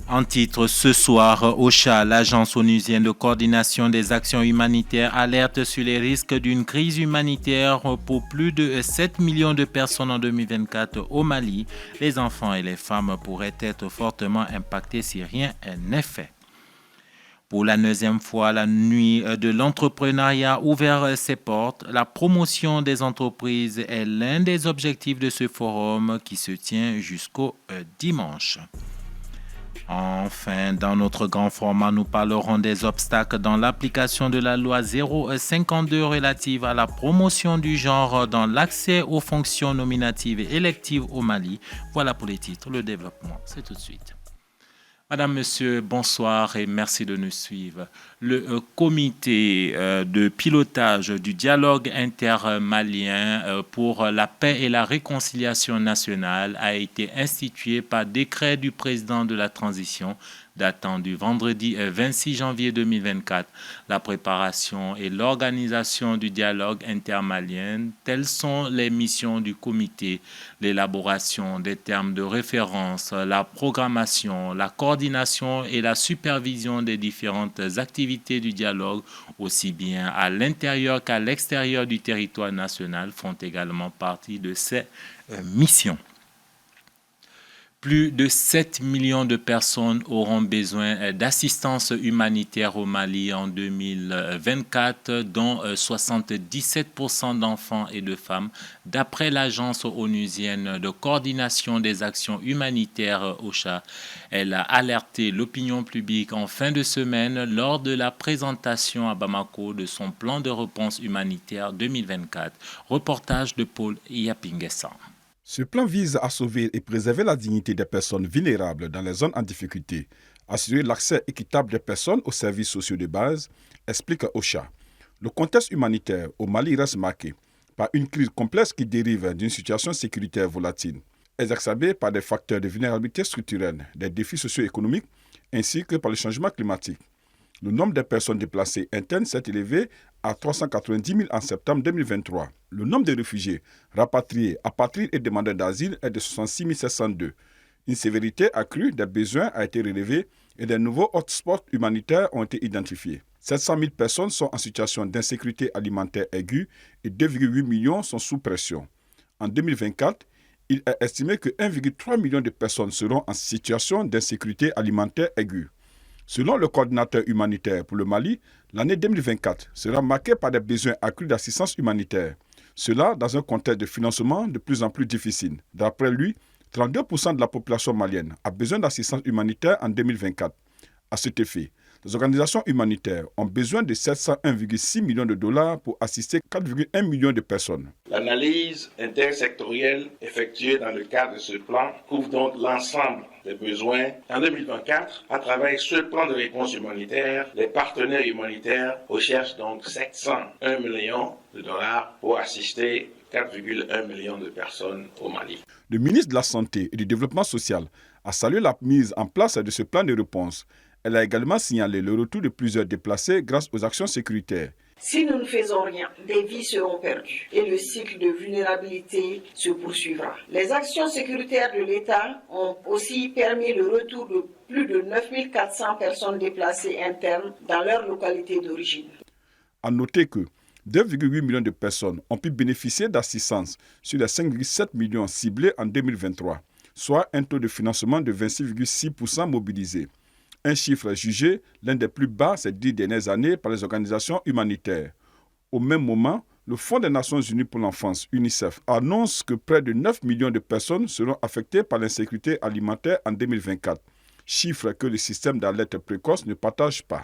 En titre, ce soir, OCHA, l'agence onusienne de coordination des actions humanitaires, alerte sur les risques d'une crise humanitaire pour plus de 7 millions de personnes en 2024 au Mali. Les enfants et les femmes pourraient être fortement impactés si rien n'est fait. Pour la 9e fois, la nuit de l'entrepreneuriat a ouvert ses portes. La promotion des entreprises est l'un des objectifs de ce forum qui se tient jusqu'au dimanche. Enfin, dans notre grand format, nous parlerons des obstacles dans l'application de la loi 052 relative à la promotion du genre dans l'accès aux fonctions nominatives et électives au Mali. Voilà pour les titres. Le développement, c'est tout de suite. Madame, Monsieur, bonsoir et merci de nous suivre. Le comité de pilotage du dialogue intermalien pour la paix et la réconciliation nationale a été institué par décret du président de la transition datant du vendredi 26 janvier 2024. La préparation et l'organisation du dialogue intermalien, telles sont les missions du comité, l'élaboration des termes de référence, la programmation, la coordination et la supervision des différentes activités du dialogue, aussi bien à l'intérieur qu'à l'extérieur du territoire national, font également partie de ces missions. Plus de 7 millions de personnes auront besoin d'assistance humanitaire au Mali en 2024, dont 77% d'enfants et de femmes, d'après l'agence onusienne de coordination des actions humanitaires OCHA. Elle a alerté l'opinion publique en fin de semaine lors de la présentation à Bamako de son plan de réponse humanitaire 2024. Reportage de Paul Yapinguessan. Ce plan vise à sauver et préserver la dignité des personnes vulnérables dans les zones en difficulté, assurer l'accès équitable des personnes aux services sociaux de base, explique OCHA. Le contexte humanitaire au Mali reste marqué par une crise complexe qui dérive d'une situation sécuritaire volatile, exacerbée par des facteurs de vulnérabilité structurelle, des défis socio-économiques ainsi que par le changement climatique. Le nombre de personnes déplacées internes s'est élevé à 390 000 en septembre 2023. Le nombre de réfugiés, rapatriés, apatrides et demandeurs d'asile est de 66 702. Une sévérité accrue des besoins a été relevée et des nouveaux hotspots humanitaires ont été identifiés. 700 000 personnes sont en situation d'insécurité alimentaire aiguë et 2,8 millions sont sous pression. En 2024, il est estimé que 1,3 million de personnes seront en situation d'insécurité alimentaire aiguë. Selon le coordinateur humanitaire pour le Mali, l'année 2024 sera marquée par des besoins accrus d'assistance humanitaire. Cela dans un contexte de financement de plus en plus difficile. D'après lui, 32% de la population malienne a besoin d'assistance humanitaire en 2024. À cet effet, les organisations humanitaires ont besoin de 701,6 millions de dollars pour assister 4,1 millions de personnes. L'analyse intersectorielle effectuée dans le cadre de ce plan couvre donc l'ensemble des besoins. En 2024, à travers ce plan de réponse humanitaire, les partenaires humanitaires recherchent donc 701 millions de dollars pour assister 4,1 millions de personnes au Mali. Le ministre de la Santé et du Développement social a salué la mise en place de ce plan de réponse. Elle a également signalé le retour de plusieurs déplacés grâce aux actions sécuritaires. Si nous ne faisons rien, des vies seront perdues et le cycle de vulnérabilité se poursuivra. Les actions sécuritaires de l'État ont aussi permis le retour de plus de 9 400 personnes déplacées internes dans leur localité d'origine. À noter que 2,8 millions de personnes ont pu bénéficier d'assistance sur les 5,7 millions ciblés en 2023, soit un taux de financement de 26,6% mobilisé. Un chiffre jugé l'un des plus bas ces 10 dernières années par les organisations humanitaires. Au même moment, le Fonds des Nations Unies pour l'enfance, UNICEF, annonce que près de 9 millions de personnes seront affectées par l'insécurité alimentaire en 2024, chiffre que le système d'alerte précoce ne partage pas.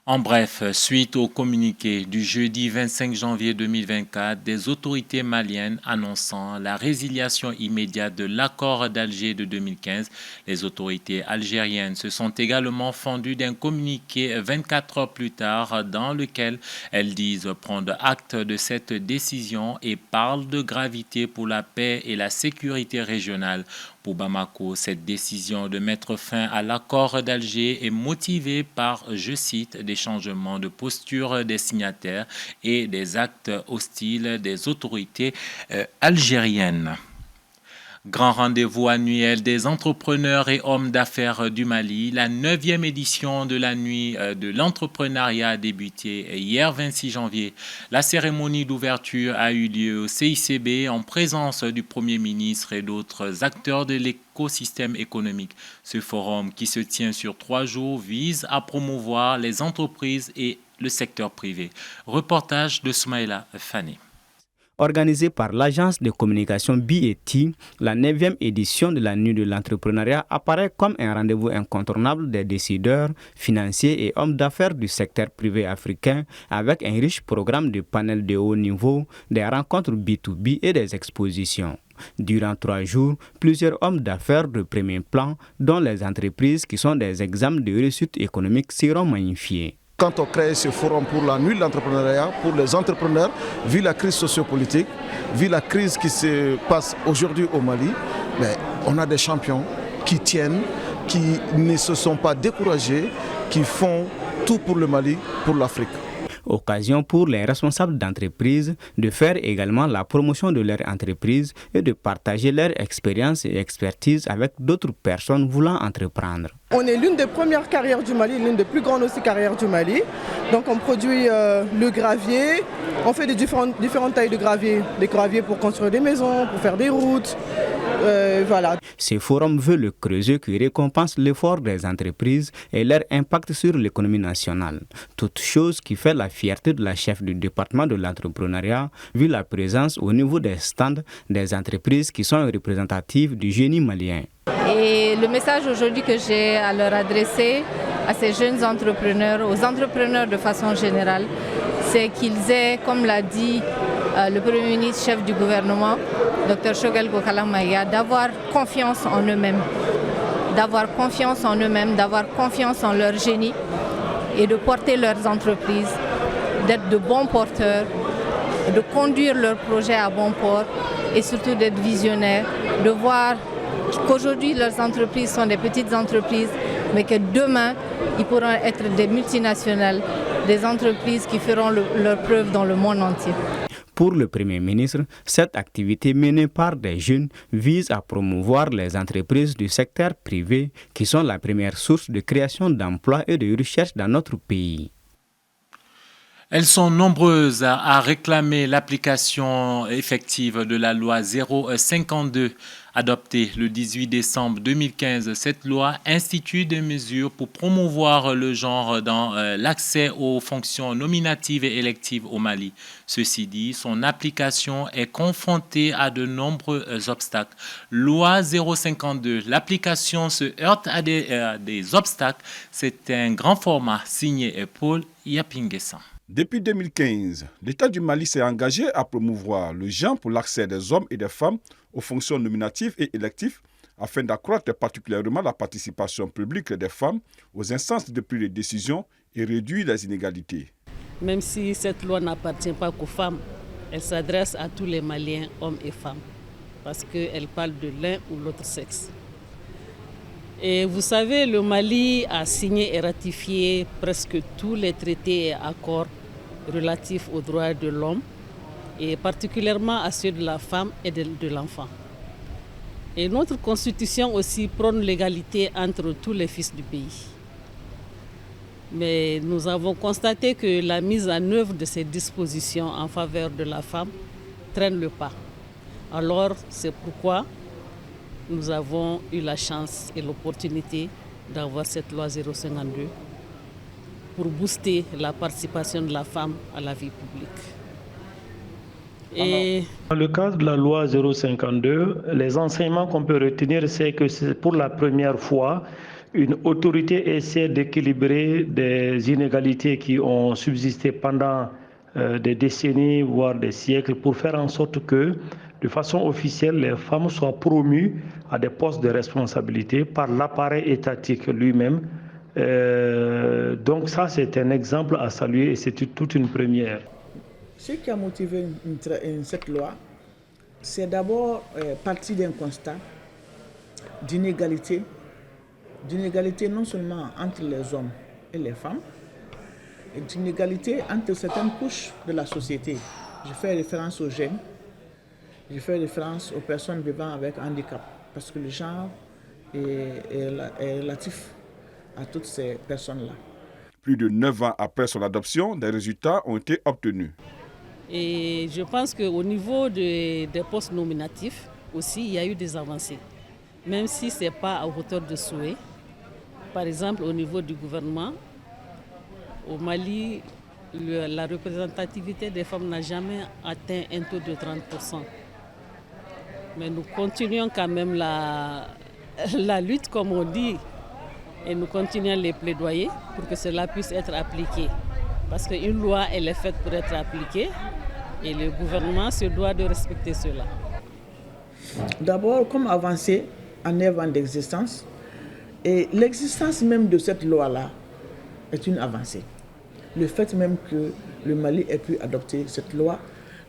En bref, suite au communiqué du jeudi 25 janvier 2024 des autorités maliennes annonçant la résiliation immédiate de l'accord d'Alger de 2015, les autorités algériennes se sont également fendues d'un communiqué 24 heures plus tard dans lequel elles disent prendre acte de cette décision et parlent de gravité pour la paix et la sécurité régionale. Pour Bamako, cette décision de mettre fin à l'accord d'Alger est motivée par, je cite, des changements de posture des signataires et des actes hostiles des autorités algériennes. Grand rendez-vous annuel des entrepreneurs et hommes d'affaires du Mali. La 9e édition de la nuit de l'entrepreneuriat a débuté hier 26 janvier. La cérémonie d'ouverture a eu lieu au CICB en présence du Premier ministre et d'autres acteurs de l'écosystème économique. Ce forum qui se tient sur 3 jours vise à promouvoir les entreprises et le secteur privé. Reportage de Soumaïla Fane. Organisée par l'agence de communication BET, la 9e édition de la nuit de l'entrepreneuriat apparaît comme un rendez-vous incontournable des décideurs, financiers et hommes d'affaires du secteur privé africain avec un riche programme de panels de haut niveau, des rencontres B2B et des expositions. Durant 3 jours, plusieurs hommes d'affaires de premier plan, dont les entreprises qui sont des exemples de réussite économique, seront magnifiés. Quand on crée ce forum pour la nuit de l'entrepreneuriat, pour les entrepreneurs, vu la crise sociopolitique, vu la crise qui se passe aujourd'hui au Mali, on a des champions qui tiennent, qui ne se sont pas découragés, qui font tout pour le Mali, pour l'Afrique. Occasion pour les responsables d'entreprise de faire également la promotion de leur entreprise et de partager leur expérience et expertise avec d'autres personnes voulant entreprendre. On est l'une des premières carrières du Mali, l'une des plus grandes aussi carrières du Mali. Donc on produit le gravier, on fait des différentes tailles de gravier. Des graviers pour construire des maisons, pour faire des routes. Voilà. Ce forum veut le creuser qui récompense l'effort des entreprises et leur impact sur l'économie nationale. Toute chose qui fait la fierté de la chef du département de l'entrepreneuriat, vu la présence au niveau des stands des entreprises qui sont représentatives du génie malien. Et le message aujourd'hui que j'ai à leur adresser, à ces jeunes entrepreneurs, aux entrepreneurs de façon générale, c'est qu'ils aient, comme l'a dit le Premier ministre, chef du gouvernement, Dr Choguel Kokala-Maïga, d'avoir confiance en eux-mêmes, d'avoir confiance en leur génie et de porter leurs entreprises, d'être de bons porteurs, de conduire leurs projets à bon port et surtout d'être visionnaires, de voir qu'aujourd'hui leurs entreprises sont des petites entreprises, mais que demain ils pourront être des multinationales, des entreprises qui feront leur preuve dans le monde entier. Pour le Premier ministre, cette activité menée par des jeunes vise à promouvoir les entreprises du secteur privé qui sont la première source de création d'emplois et de recherche dans notre pays. Elles sont nombreuses à réclamer l'application effective de la loi 052 adoptée le 18 décembre 2015. Cette loi institue des mesures pour promouvoir le genre dans l'accès aux fonctions nominatives et électives au Mali. Ceci dit, son application est confrontée à de nombreux obstacles. Loi 052, l'application se heurte à des obstacles. C'est un grand format signé Paul Yapinguessan. Depuis 2015, l'État du Mali s'est engagé à promouvoir le genre pour l'accès des hommes et des femmes aux fonctions nominatives et électives afin d'accroître particulièrement la participation publique des femmes aux instances de prise de décision et réduire les inégalités. Même si cette loi n'appartient pas qu'aux femmes, elle s'adresse à tous les Maliens, hommes et femmes, parce qu'elle parle de l'un ou l'autre sexe. Et vous savez, le Mali a signé et ratifié presque tous les traités et accords relatifs aux droits de l'homme, et particulièrement à ceux de la femme et de l'enfant. Et notre constitution aussi prône l'égalité entre tous les fils du pays. Mais nous avons constaté que la mise en œuvre de ces dispositions en faveur de la femme traîne le pas. Alors, c'est pourquoi nous avons eu la chance et l'opportunité d'avoir cette loi 052 pour booster la participation de la femme à la vie publique. Et dans le cadre de la loi 052, les enseignements qu'on peut retenir, c'est que c'est pour la première fois, une autorité essaie d'équilibrer des inégalités qui ont subsisté pendant des décennies, voire des siècles, pour faire en sorte que, de façon officielle, les femmes soient promues à des postes de responsabilité par l'appareil étatique lui-même. Donc ça, c'est un exemple à saluer et c'est toute une première. Ce qui a motivé cette loi, c'est d'abord parti d'un constat d'inégalité non seulement entre les hommes et les femmes, et d'inégalité entre certaines couches de la société. Je fais référence aux jeunes, je fais référence aux personnes vivant avec handicap, parce que le genre est relatif à toutes ces personnes-là. Plus de 9 ans après son adoption, des résultats ont été obtenus. Et je pense qu'au niveau des postes nominatifs aussi, il y a eu des avancées. Même si ce n'est pas à hauteur de souhait. Par exemple, au niveau du gouvernement, au Mali, la représentativité des femmes n'a jamais atteint un taux de 30%. Mais nous continuons quand même la lutte, comme on dit, et nous continuons les plaidoyer pour que cela puisse être appliqué. Parce qu'une loi, elle est faite pour être appliquée et le gouvernement se doit de respecter cela. D'abord, comme avancé en 9 ans d'existence, et l'existence même de cette loi-là est une avancée. Le fait même que le Mali ait pu adopter cette loi,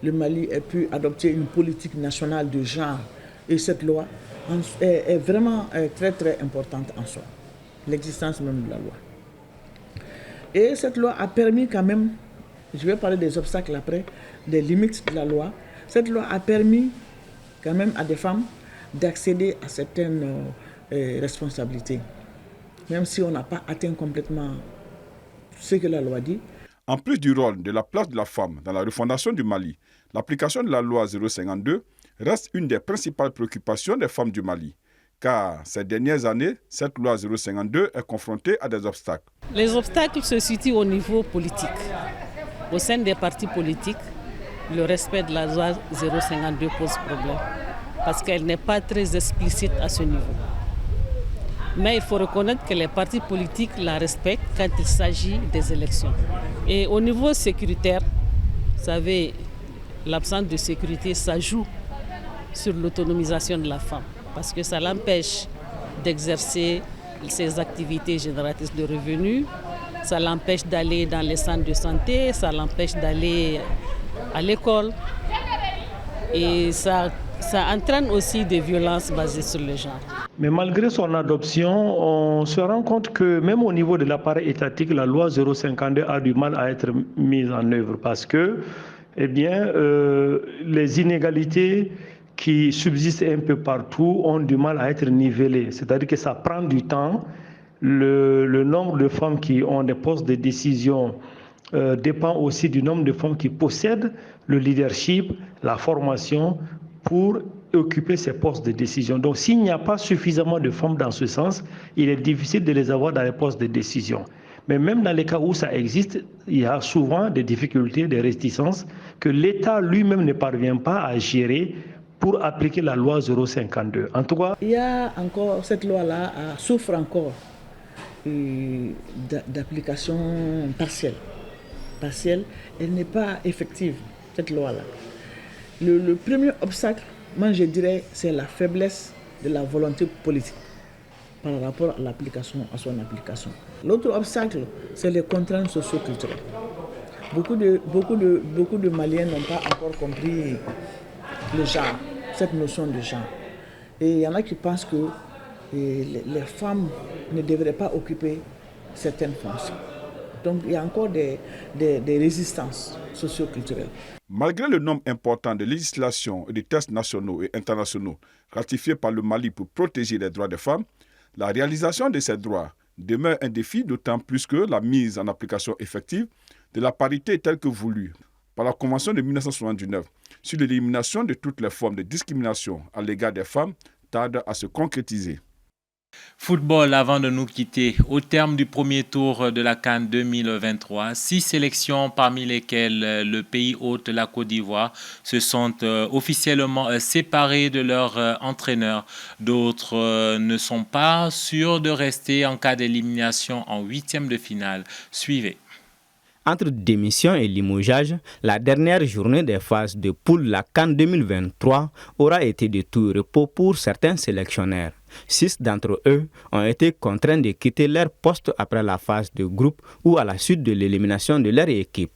le Mali ait pu adopter une politique nationale de genre, et cette loi est vraiment très très importante en soi, l'existence même de la loi. Et cette loi a permis quand même, je vais parler des obstacles après, des limites de la loi, cette loi a permis quand même à des femmes d'accéder à certaines responsabilités, même si on n'a pas atteint complètement ce que la loi dit. En plus du rôle de la place de la femme dans la refondation du Mali, l'application de la loi 052 reste une des principales préoccupations des femmes du Mali. Car ces dernières années, cette loi 052 est confrontée à des obstacles. Les obstacles se situent au niveau politique. Au sein des partis politiques, le respect de la loi 052 pose problème parce qu'elle n'est pas très explicite à ce niveau. Mais il faut reconnaître que les partis politiques la respectent quand il s'agit des élections. Et au niveau sécuritaire, vous savez, l'absence de sécurité, ça joue sur l'autonomisation de la femme parce que ça l'empêche d'exercer ses activités génératrices de revenus, ça l'empêche d'aller dans les centres de santé, ça l'empêche d'aller à l'école et ça entraîne aussi des violences basées sur le genre. Mais malgré son adoption, on se rend compte que même au niveau de l'appareil étatique, la loi 052 a du mal à être mise en œuvre parce que les inégalités qui subsistent un peu partout ont du mal à être nivellées. C'est-à-dire que ça prend du temps. Le nombre de femmes qui ont des postes de décision dépend aussi du nombre de femmes qui possèdent le leadership, la formation pour occuper ces postes de décision. Donc s'il n'y a pas suffisamment de femmes dans ce sens, il est difficile de les avoir dans les postes de décision. Mais même dans les cas où ça existe, il y a souvent des difficultés, des réticences que l'État lui-même ne parvient pas à gérer pour appliquer la loi 052. En tout cas, il y a encore, cette loi-là souffre encore d'application partielle. Elle n'est pas effective, cette loi-là. Le premier obstacle, moi je dirais, c'est la faiblesse de la volonté politique par rapport à son application. L'autre obstacle, c'est les contraintes socio-culturelles. Beaucoup de Maliens n'ont pas encore compris le genre, cette notion de genre. Et il y en a qui pensent que les femmes ne devraient pas occuper certaines fonctions. Donc il y a encore des résistances socio-culturelles. Malgré le nombre important de législations et de textes nationaux et internationaux ratifiés par le Mali pour protéger les droits des femmes, la réalisation de ces droits demeure un défi, d'autant plus que la mise en application effective de la parité telle que voulue par la Convention de 1979 sur l'élimination de toutes les formes de discrimination à l'égard des femmes tarde à se concrétiser. Football avant de nous quitter. Au terme du premier tour de la CAN 2023, 6 sélections parmi lesquelles le pays hôte, la Côte d'Ivoire, se sont officiellement séparées de leur entraîneur. D'autres ne sont pas sûrs de rester en cas d'élimination en 8e de finale. Suivez. Entre démission et limogeage, la dernière journée des phases de poule de la CAN 2023 aura été de tout repos pour certains sélectionneurs. 6 d'entre eux ont été contraints de quitter leur poste après la phase de groupe ou à la suite de l'élimination de leur équipe.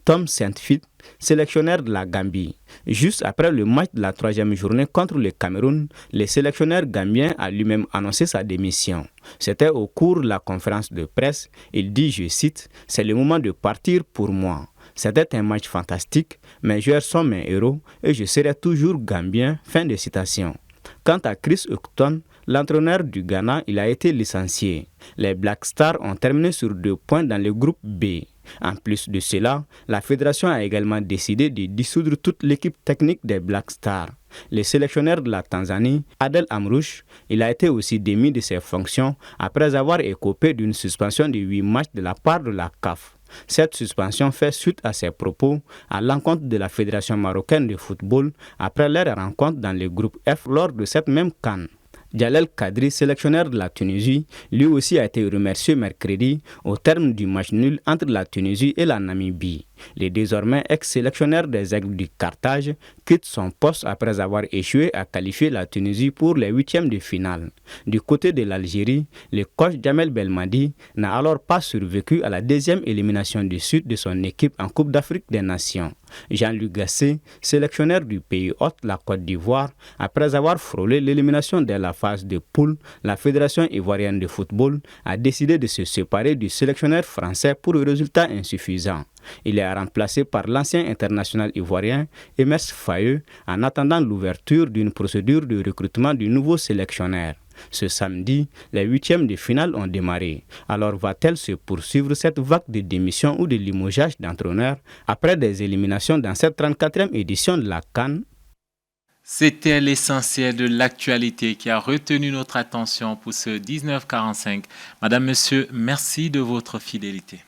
Tom Saintfiet, sélectionneur de la Gambie. Juste après le match de la 3e journée contre le Cameroun, le sélectionneur gambien a lui-même annoncé sa démission. C'était au cours de la conférence de presse. Il dit, je cite, « C'est le moment de partir pour moi. C'était un match fantastique, mes joueurs sont mes héros et je serai toujours gambien. » Fin de citation. Quant à Chris Hughton, l'entraîneur du Ghana, il a été licencié. Les Black Stars ont terminé sur 2 points dans le groupe B. En plus de cela, la fédération a également décidé de dissoudre toute l'équipe technique des Black Stars. Le sélectionneur de la Tanzanie, Adel Amrouche, il a été aussi démis de ses fonctions après avoir écopé d'une suspension de 8 matchs de la part de la CAF. Cette suspension fait suite à ses propos à l'encontre de la Fédération marocaine de football après leur rencontre dans le groupe F lors de cette même CAN. Djalel Kadri, sélectionneur de la Tunisie, lui aussi a été remercié mercredi au terme du match nul entre la Tunisie et la Namibie. Le désormais ex-sélectionneur des Aigles du Carthage quitte son poste après avoir échoué à qualifier la Tunisie pour les 8e de finale. Du côté de l'Algérie, le coach Jamel Belmadi n'a alors pas survécu à la 2e élimination du sud de son équipe en Coupe d'Afrique des Nations. Jean-Luc Gasset, sélectionneur du pays hôte, la Côte d'Ivoire, après avoir frôlé l'élimination de la phase de poule, la Fédération ivoirienne de football a décidé de se séparer du sélectionneur français pour un résultat insuffisant. Il est remplacé par l'ancien international ivoirien Emers Faye en attendant l'ouverture d'une procédure de recrutement du nouveau sélectionneur. Ce samedi, les 8e de finale ont démarré. Alors va-t-elle se poursuivre cette vague de démissions ou de limogeage d'entraîneurs après des éliminations dans cette 34e édition de la CAN? C'était l'essentiel de l'actualité qui a retenu notre attention pour ce 1945. Madame, Monsieur, merci de votre fidélité.